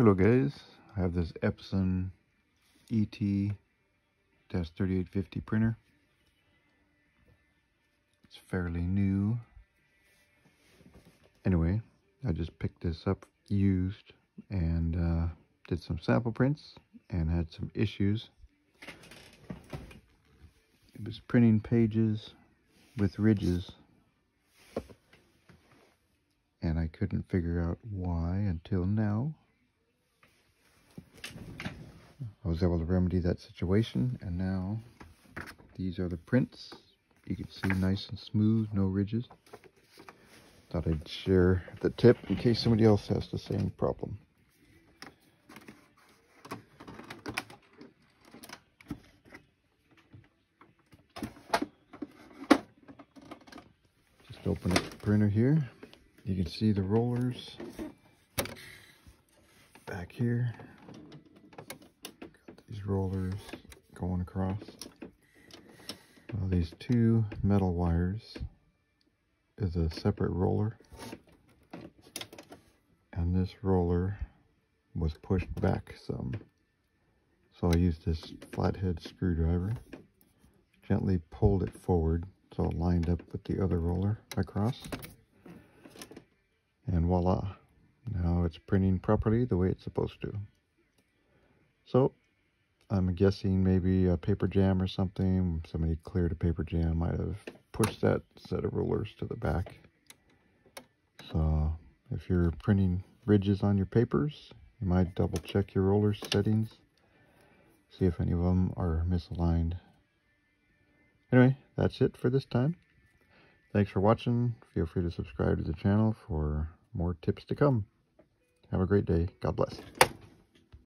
Hello guys, I have this Epson ET-3850 printer. It's fairly new. Anyway, I just picked this up used and did some sample prints and had some issues. It was printing pages with ridges and I couldn't figure out why until now. I was able to remedy that situation, and now these are the prints. You can see nice and smooth, no ridges. Thought I'd share the tip in case somebody else has the same problem. Just open up the printer here. You can see the rollers back here. Got these rollers going across. Well, these two metal wires is a separate roller, and this roller was pushed back some. So I used this flathead screwdriver, gently pulled it forward so it lined up with the other roller across. And voila, now it's printing properly the way it's supposed to. So I'm guessing maybe a paper jam or something. Somebody cleared a paper jam, might have pushed that set of rulers to the back. So if you're printing ridges on your papers, you might double check your roller settings, see if any of them are misaligned. Anyway, that's it for this time. Thanks for watching. Feel free to subscribe to the channel for more tips to come. Have a great day. God bless.